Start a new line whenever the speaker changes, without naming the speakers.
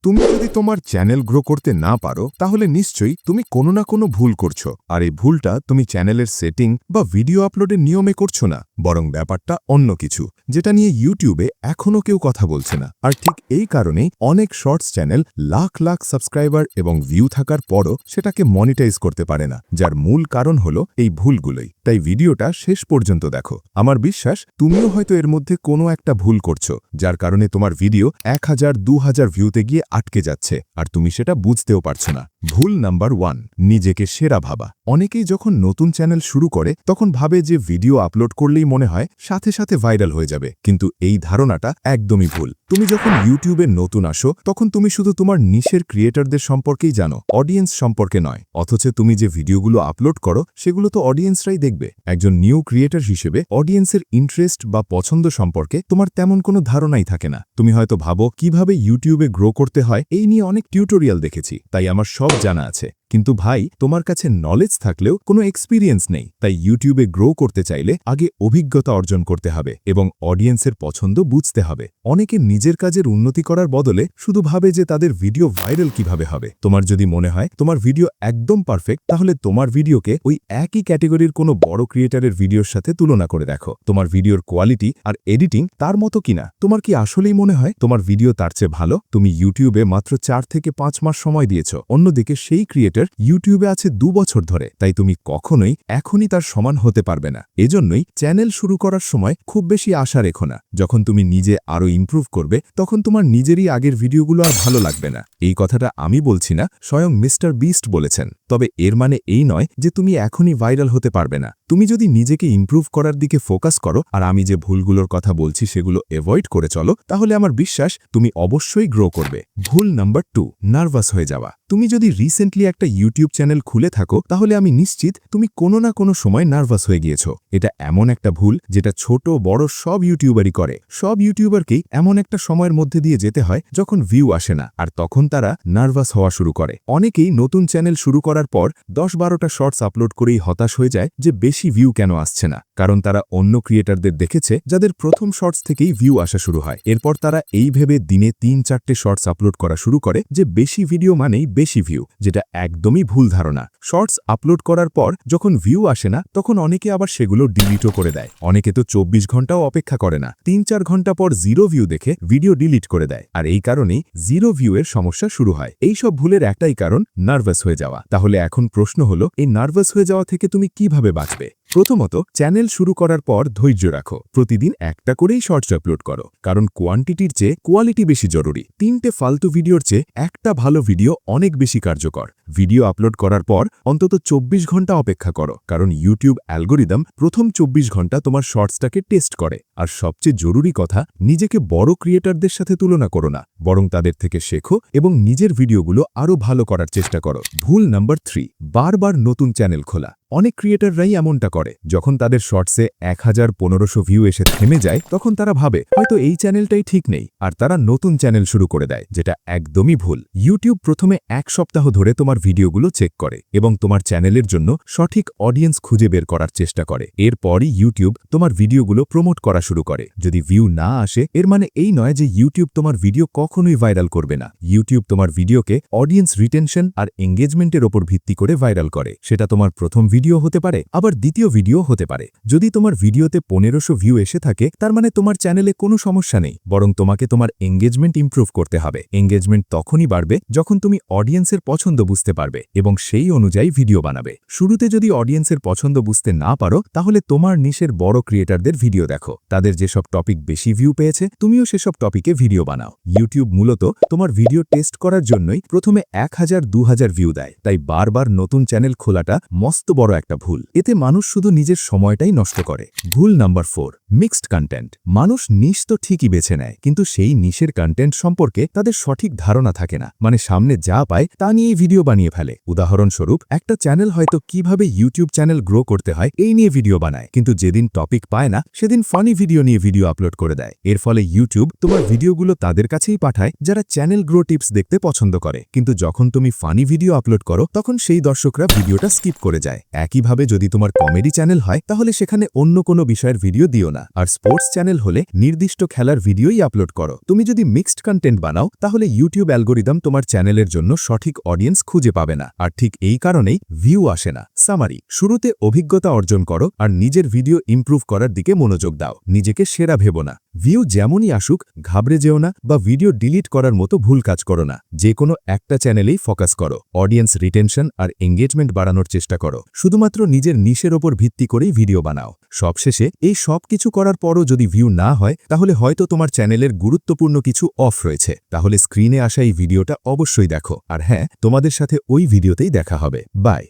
তুমি যদি তোমার চ্যানেল গ্রো করতে না পারো তাহলে নিশ্চয়ই তুমি কোনো না কোনো ভুল করছো, আর এই ভুলটা তুমি চ্যানেলের সেটিং বা ভিডিও আপলোডের নিয়মে করছো না, বরং ব্যাপারটা অন্য কিছু, যেটা নিয়ে ইউটিউবে এখনও কেউ কথা বলছে না। আর ঠিক এই কারণেই অনেক shorts channel lakh lakh subscriber এবং ভিউ থাকার পরও সেটাকে মনিটাইজ করতে পারে না, যার মূল কারণ হলো এই ভুলগুলোই। তাই ভিডিওটা শেষ পর্যন্ত দেখো। আমার বিশ্বাস তুমিও হয়তো এর মধ্যে কোনো একটা ভুল করছো, যার কারণে তোমার ভিডিও 1000 2000 ভিউতে গিয়ে আটকে যাচ্ছে, আর তুমি সেটা বুঝতেও পারছো না। ভুল নাম্বার 1, নিজেকে সেরা ভাবা। অনেকেই যখন নতুন চ্যানেল শুরু করে তখন ভাবে যে ভিডিও আপলোড করলেই মনে হয় সাথে সাথে ভাইরাল হয়ে যাবে, কিন্তু এই ধারণাটা একদমই ভুল। তুমি যখন ইউটিউবে নতুন আসো তখন তুমি শুধু তোমার নিশের ক্রিয়েটরদের সম্পর্কেই জানো, অডিয়েন্স সম্পর্কে নয়। অথচ তুমি যে ভিডিওগুলো আপলোড করো সেগুলো তো অডিয়েন্সরাই দেখবে। একজন নিউ ক্রিয়েটর হিসেবে অডিয়েন্সের ইন্টারেস্ট বা পছন্দ সম্পর্কে তোমার তেমন কোনো ধারণাই থাকে না। তুমি হয়তো ভাবো কিভাবে ইউটিউবে গ্রো করতে হয়, এই নিয়ে অনেক টিউটোরিয়াল দেখেছি, তাই আমার সব জানা আছে। কিন্তু ভাই, তোমার কাছে নলেজ থাকলেও কোনো এক্সপিরিয়েন্স নেই। তাই ইউটিউবে গ্রো করতে চাইলে আগে অভিজ্ঞতা অর্জন করতে হবে এবং অডিয়েন্সের পছন্দ বুঝতে হবে। অনেকে নিজের কাজের উন্নতি করার বদলে শুধু ভাবে যে তাদের ভিডিও ভাইরাল কিভাবে হবে। তোমার যদি মনে হয় তোমার ভিডিও একদম পারফেক্ট, তাহলে তোমার ভিডিওকে ওই একই ক্যাটেগরির কোনো বড় ক্রিয়েটরের ভিডিওর সাথে তুলনা করে দেখো। তোমার ভিডিওর কোয়ালিটি আর এডিটিং তার মতো কিনা। তোমার কি আসলেই মনে হয় তোমার ভিডিও তার চেয়ে ভালো? তুমি ইউটিউবে মাত্র 4 থেকে 5 মাস সময় দিয়েছ, অন্যদিকে সেই ক্রিয়েটর ইউটিউবে আছে 2 বছর ধরে। তাই তুমি কখনোই এখনই তার সমান হতে পারবে না। এজন্যই চ্যানেল শুরু করার সময় খুব বেশি আশা রেখো না। যখন তুমি নিজে আরও ইমপ্রুভ করবে তখন তোমার নিজেরই আগের ভিডিওগুলো আর ভালো লাগবে না। এই কথাটা আমি বলছি না, স্বয়ং মিস্টার বিস্ট বলেছেন। তবে এর মানে এই নয় যে তুমি এখনই ভাইরাল হতে পারবে না। তুমি যদি নিজেকে ইমপ্রুভ করার দিকে ফোকাস করো আর আমি যে ভুলগুলোর কথা বলছি সেগুলো অ্যাভয়েড করে চলো, তাহলে আমার বিশ্বাস তুমি অবশ্যই গ্রো করবে। ভুল নাম্বার 2, নার্ভাস হয়ে যাওয়া। তুমি যদি রিসেন্টলি একটা ইউটিউব চ্যানেল খুলে থাকো তাহলে আমি নিশ্চিত তুমি কোনো না কোনো সময় নার্ভাস হয়ে গিয়েছো। এটা এমন একটা ভুল যেটা ছোট বড় সব ইউটিউবারই করে। সব ইউটিউবারকেই এমন একটা সময়ের মধ্যে দিয়ে যেতে হয় যখন ভিউ আসে না, আর তখন তারা নার্ভাস হওয়া শুরু করে। অনেকেই নতুন চ্যানেল শুরু করার পর 10-12টা শর্টস আপলোড করেই হতাশ হয়ে যায় যে বেশি ভিউ কেন আসছে না, কারণ তারা অন্য ক্রিয়েটরদের দেখেছে যাদের প্রথম শর্টস থেকেই ভিউ আসা শুরু হয়। এরপর তারা এই ভেবে দিনে 3-4টে শর্টস আপলোড করা শুরু করে যে বেশি ভিডিও মানেই বেশি ভিউ, যেটা একদমই ভুল ধারণা। শর্টস আপলোড করার পর যখন ভিউ আসে না তখন অনেকে আবার সেগুলো ডিলিটও করে দেয়। অনেকে তো 24 ঘন্টাও অপেক্ষা করে না, 3-4 ঘন্টা পর 0 ভিউ দেখে ভিডিও ডিলিট করে দেয়। আর এই কারণেই 0 ভিউয়ের সমস্যা শুরু হয়। এই সব ভুলের একটাই কারণ, নার্ভাস হয়ে যাওয়া। তাহলে এখন প্রশ্ন হলো, এই নার্ভাস হয়ে যাওয়া থেকে তুমি কিভাবে বাঁচবে? প্রথমত, চ্যানেল শুরু করার পর ধৈর্য রাখো। প্রতিদিন একটা করেই শর্টস আপলোড করো, কারণ কোয়ান্টিটির চেয়ে কোয়ালিটি বেশি জরুরি। 3টে ফালতু ভিডিওর চেয়ে একটা ভালো ভিডিও অনেক বেশি কার্যকর। ভিডিও আপলোড করার পর অন্তত 24 ঘন্টা অপেক্ষা করো, কারণ ইউটিউব অ্যালগোরিদম প্রথম 24 ঘন্টা তোমার শর্টসটাকে টেস্ট করে। আর সবচেয়ে জরুরি কথা, নিজেকে বড় ক্রিয়েটরদের সাথে তুলনা করো না, বরং তাদের থেকে শেখো এবং নিজের ভিডিওগুলো আরও ভালো করার চেষ্টা করো। ভুল নাম্বার 3, বারবার নতুন চ্যানেল খোলা। অনেক ক্রিয়েটররাই এমনটা করে। যখন তাদের শর্টসে 1000-1500 ভিউ এসে থেমে যায় তখন তারা ভাবে হয়তো এই চ্যানেলটাই ঠিক নেই, আর তারা নতুন চ্যানেল শুরু করে দেয়, যেটা একদমই ভুল। ইউটিউব প্রথমে 1 সপ্তাহ ধরে তোমার ভিডিওগুলো চেক করে এবং তোমার চ্যানেলের জন্য সঠিক অডিয়েন্স খুঁজে বের করার চেষ্টা করে। এরপরই ইউটিউব তোমার ভিডিওগুলো প্রমোট করা শুরু করে। যদি ভিউ না আসে এর মানে এই নয় যে ইউটিউব তোমার ভিডিও কখনোই ভাইরাল করবে না। ইউটিউব তোমার ভিডিওকে অডিয়েন্স রিটেনশন আর এঙ্গেজমেন্টের ওপর ভিত্তি করে ভাইরাল করে। সেটা তোমার প্রথম ভিডিও হতে পারে, আবার দ্বিতীয় ভিডিও হতে পারে। যদি তোমার ভিডিওতে 1500 ভিউ এসে থাকে তার মানে তোমার চ্যানেলে কোনো সমস্যা নেই, বরং তোমাকে তোমার এঙ্গেজমেন্ট ইমপ্রুভ করতে হবে। এঙ্গেজমেন্ট তখনই বাড়বে যখন তুমি অডিয়েন্সের পছন্দ বুঝতে পারবে এবং সেই অনুযায়ী ভিডিও বানাবে। শুরুতে যদি অডিয়েন্সের পছন্দ বুঝতে না পারো তাহলে তোমার নিশের বড় ক্রিয়েটরদের ভিডিও দেখো। তাদের যেসব টপিক বেশি ভিউ পেয়েছে তুমিও সেসব টপিকে ভিডিও বানাও। ইউটিউব মূলত তোমার ভিডিও টেস্ট করার জন্যই প্রথমে 1000-2000 ভিউ দেয়। তাই বারবার নতুন চ্যানেল খোলাটা মস্ত বড় একটা ভুল। এতে মানুষ শুধু নিজের সময়টাই নষ্ট করে। ভুল নাম্বার 4, মিক্সড কন্টেন্ট। মানুষ নিশ তো ঠিকই বেছে নেয়, কিন্তু সেই নিশের কন্টেন্ট সম্পর্কে তাদের সঠিক ধারণা থাকে না। মানে সামনে যা পায় তা নিয়েই ভিডিও বানিয়ে ফেলে। উদাহরণস্বরূপ, একটা চ্যানেল হয়তো কিভাবে ইউটিউব চ্যানেল গ্রো করতে হয় এই নিয়ে ভিডিও বানায়, কিন্তু যেদিন টপিক পায় না সেদিন ফানি ভিডিও নিয়ে ভিডিও আপলোড করে দেয়। এর ফলে ইউটিউব তোমার ভিডিওগুলো তাদের কাছেই পাঠায় যারা চ্যানেল গ্রো টিপস দেখতে পছন্দ করে। কিন্তু যখন তুমি ফানি ভিডিও আপলোড করো তখন সেই দর্শকরা ভিডিওটা স্কিপ করে যায়। একইভাবে যদি তোমার কমেডি চ্যানেল হয় তাহলে সেখানে অন্য কোনো বিষয়ের ভিডিও দিও না, আর স্পোর্টস চ্যানেল হলে নির্দিষ্ট খেলার ভিডিওই আপলোড করো। তুমি যদি মিক্সড কন্টেন্ট বানাও তাহলে ইউটিউব অ্যালগোরিদম তোমার চ্যানেলের জন্য সঠিক অডিয়েন্স খুঁজে পাবে না, আর ঠিক এই কারণেই ভিউ আসে না। সামারি: শুরুতে অভিজ্ঞতা অর্জন করো আর নিজের ভিডিও ইমপ্রুভ করার দিকে মনোযোগ দাও, নিজেকে সেরা ভেবো না। ভিউ যেমনই আসুক ঘাবড়ে যেও না বা ভিডিও ডিলিট করার মতো ভুল কাজ করো না। যে কোনো একটা চ্যানেলেই ফোকাস করো, অডিয়েন্স রিটেনশন আর এঙ্গেজমেন্ট বাড়ানোর চেষ্টা করো। শুধুমাত্র নিজের নিশের ওপর ভিত্তি করেই ভিডিও বানাও। সবশেষে এই সব কিছু করার পরও যদি ভিউ না হয় তাহলে হয়তো তোমার চ্যানেলের গুরুত্বপূর্ণ কিছু অফ রয়েছে। তাহলে স্ক্রিনে আসা এই ভিডিওটা অবশ্যই দেখো, আর হ্যাঁ, তোমাদের সাথে ওই ভিডিওতেই দেখা হবে। বাই।